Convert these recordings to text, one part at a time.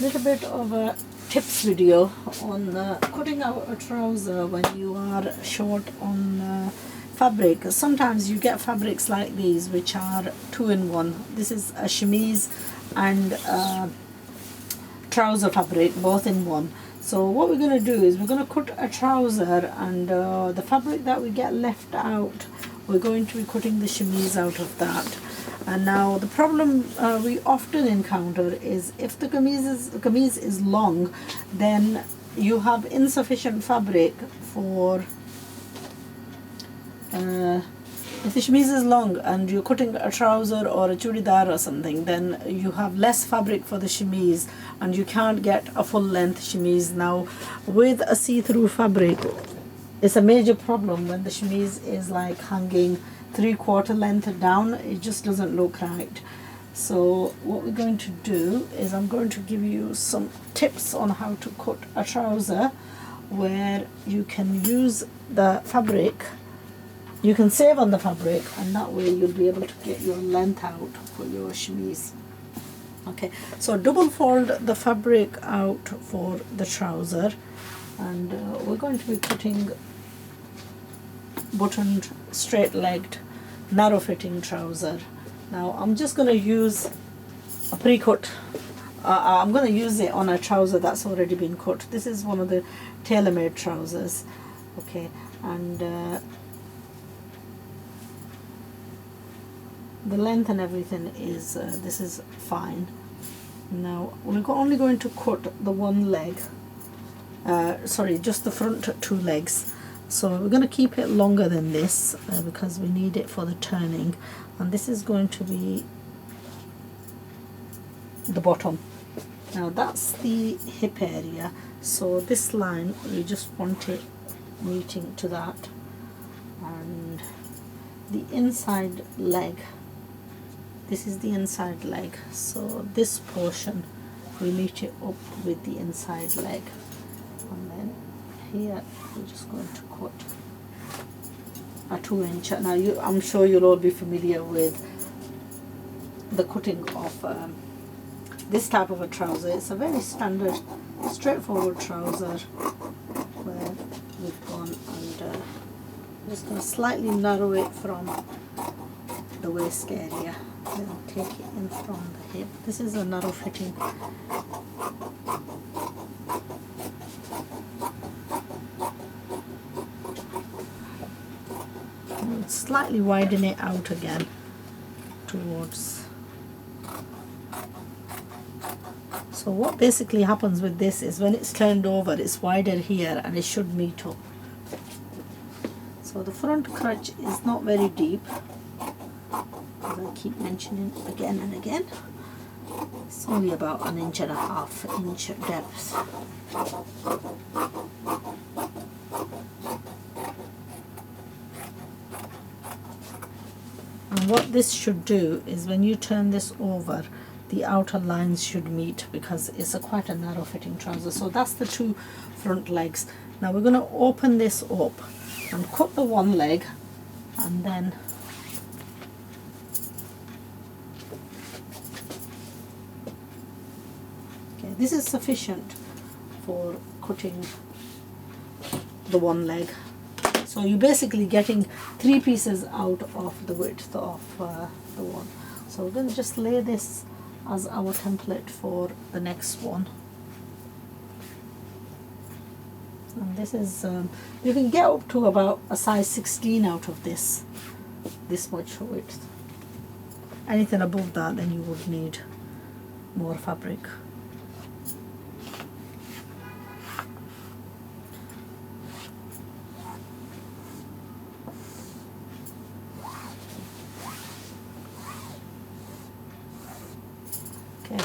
little bit of a tips video on cutting out a trouser when you are short on fabric. Sometimes you get fabrics like these which are 2-in-1. This is a chemise and trouser fabric, both in one. So what we're going to do is we're going to cut a trouser, and the fabric that we get left out, we're going to be cutting the chemise out of that. And now the problem we often encounter is if the kameez is long, then you have insufficient fabric for if the chemise is long and you're cutting a trouser or a churidar or something, then you have less fabric for the chemise and you can't get a full length chemise. Now with a see-through fabric, it's a major problem when the chemise is like hanging 3/4 length down. It just doesn't look right. So what we're going to do is I'm going to give you some tips on how to cut a trouser where you can use the fabric, you can save on the fabric, and that way you'll be able to get your length out for your chemise. Okay, so double fold the fabric out for the trouser, and we're going to be cutting buttoned, straight-legged, narrow-fitting trouser. Now I'm just going to use a pre-cut. I'm going to use it on a trouser that's already been cut. This is one of the tailor-made trousers. Okay, and the length and everything is this is fine. Now we're only going to cut the one leg, sorry, just the front 2 legs. So we're going to keep it longer than this because we need it for the turning, and this is going to be the bottom. Now that's the hip area, so this line we just want it meeting to that, and the inside leg, this is the inside leg, so this portion we meet it up with the inside leg, and then here we're just going to cut a 2-inch. Now I'm sure you'll all be familiar with the cutting of this type of a trouser. It's a very standard, straightforward trouser where we've gone and I'm just going to slightly narrow it from the waist area, then take it in from the hip. This is a narrow fitting. And slightly widen it out again towards. So what basically happens with this is when it's turned over, it's wider here and it should meet up. So the front crotch is not very deep, as I keep mentioning again and again. It's only about 1.5 inch depth. And what this should do is when you turn this over, the outer lines should meet because it's quite a narrow fitting trouser. So that's the 2 front legs. Now we're going to open this up and cut the one leg, and then okay, this is sufficient for cutting the one leg. So you're basically getting 3 pieces out of the width of the one. So we're going to just lay this as our template for the next one. And this is you can get up to about a size 16 out of this much width. Anything above that, then you would need more fabric.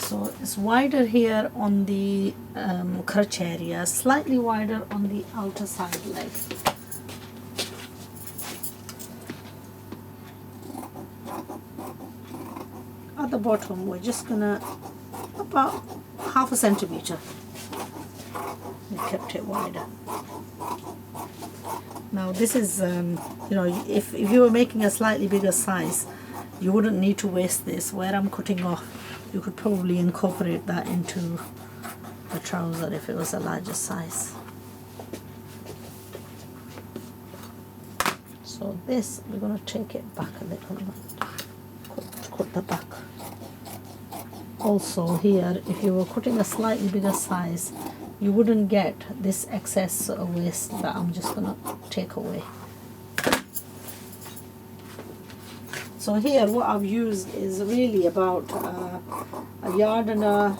So it's wider here on the crotch area, slightly wider on the outer side leg. At the bottom we're just gonna about 1/2 centimeter. We kept it wider. Now this is you know, if you were making a slightly bigger size, you wouldn't need to waste this. Where I'm cutting off, you could probably incorporate that into the trouser if it was a larger size. So this, we're going to take it back a little bit, cut the back. Also here, if you were cutting a slightly bigger size, you wouldn't get this excess waist that I'm just going to take away. So here what I've used is really about a yard and a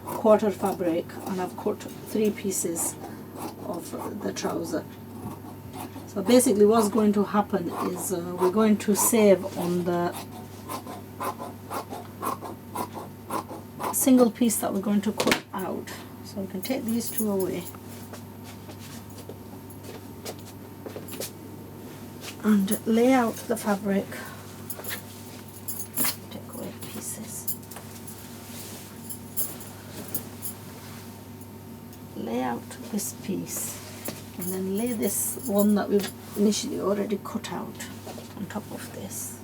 quarter fabric, and I've cut 3 pieces of the trouser. So basically what's going to happen is we're going to save on the single piece that we're going to cut out. So we can take these 2 away and lay out the fabric. Take away pieces. Lay out this piece and then lay this one that we've initially already cut out on top of this.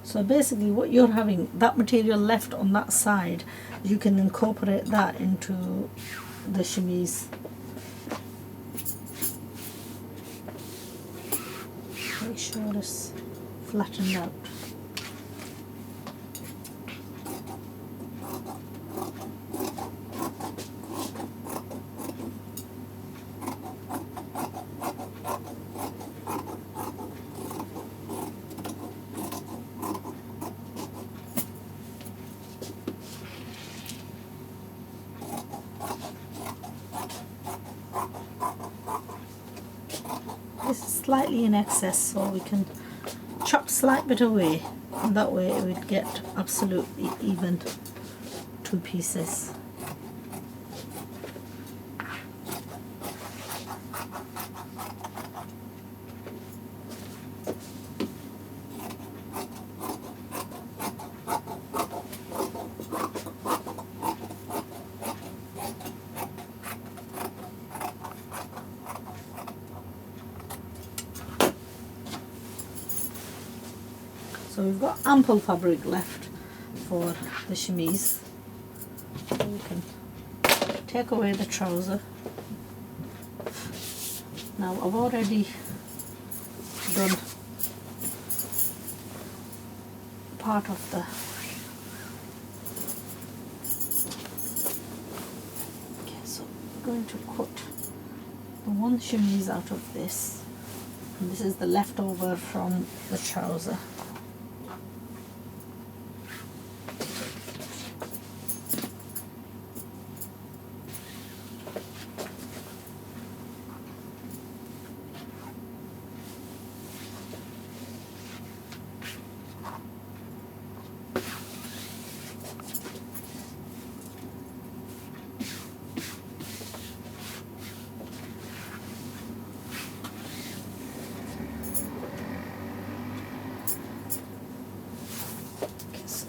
So basically what you're having, that material left on that side, you can incorporate that into the chemise. Make sure it's flattened out. This is slightly in excess, so we can chop slight bit away, and that way it would get absolutely even 2 pieces. So we've got ample fabric left for the chemise. So we can take away the trouser. Now I've already done part of the so we're going to cut the one chemise out of this, and this is the leftover from the trouser.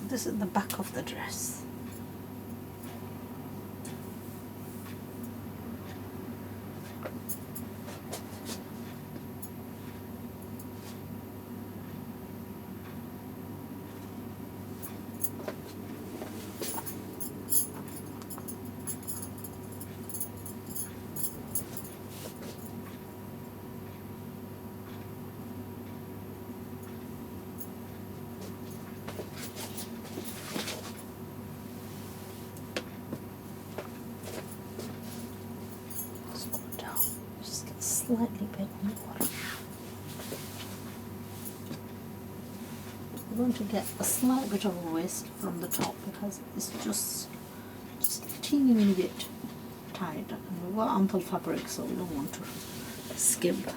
This is the back of the dress. Slightly bit more. We're going to get a slight bit of a waist from the top because it's just a teeny bit tight, and we've got ample fabric, so we don't want to skimp.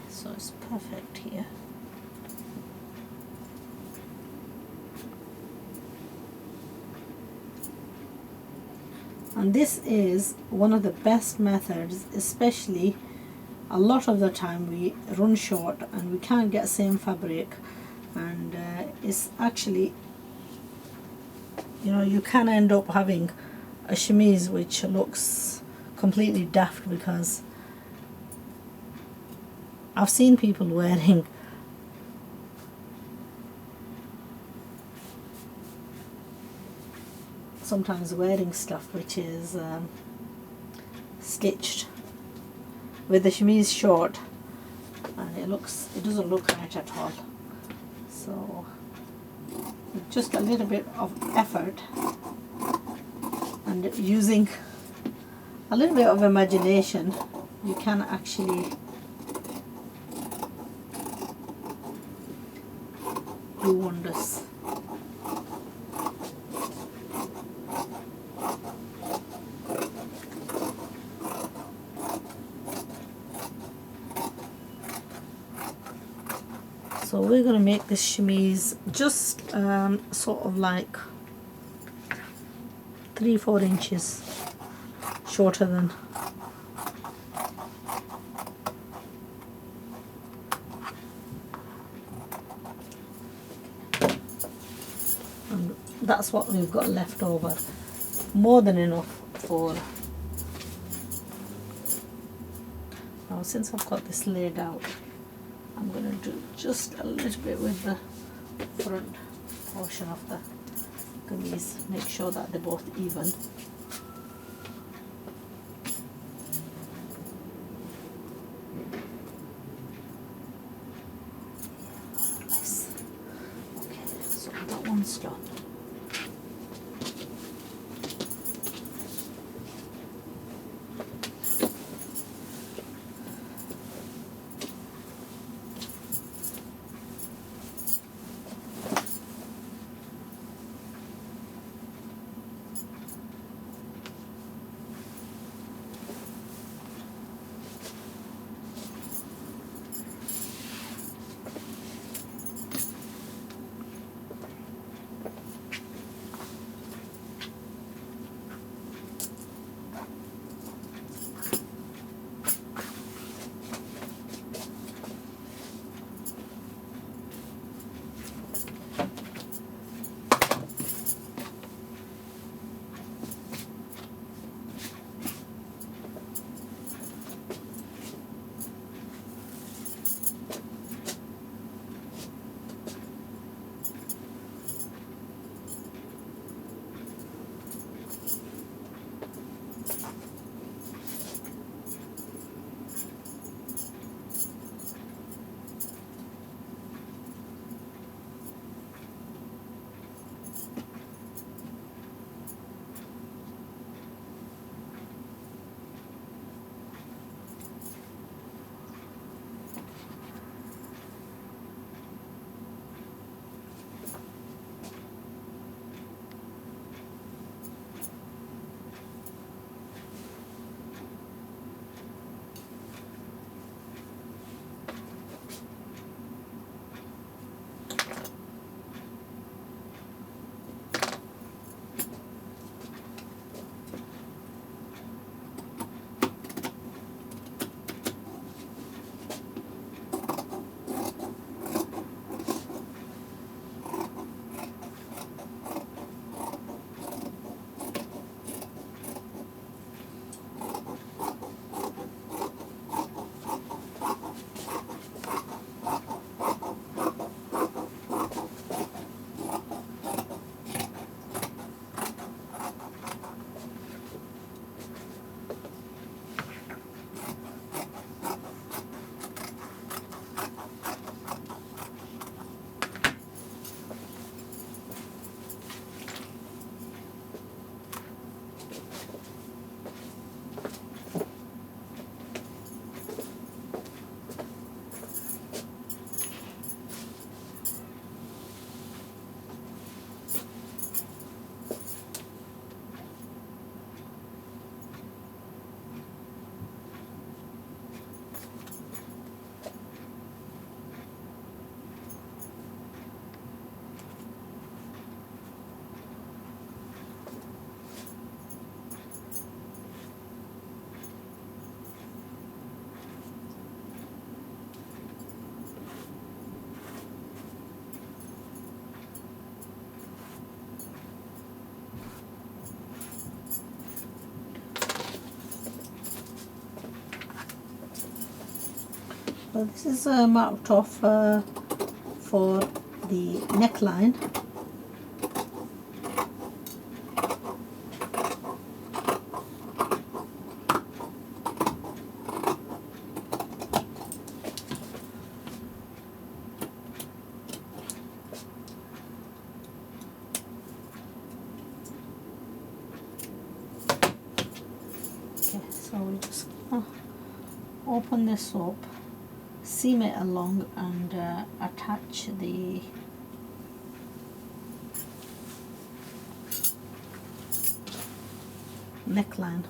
So it's perfect here. And this is one of the best methods, especially a lot of the time we run short and we can't get same fabric, and it's actually, you know, you can end up having a chemise which looks completely daft, because I've seen people wearing stuff which is stitched with the chemise short, and it doesn't look right at all. So with just a little bit of effort and using a little bit of imagination, you can actually do wonders. So we're going to make this chemise just sort of like 3-4 inches shorter than and that's what we've got left over, more than enough for. Now since I've got this laid out, I'm going to do just a little bit with the front portion of the kameez, make sure that they're both even. Nice. Okay, so that one's done. So this is marked off for the neckline. So we just open this up, seam it along, and attach the neckline.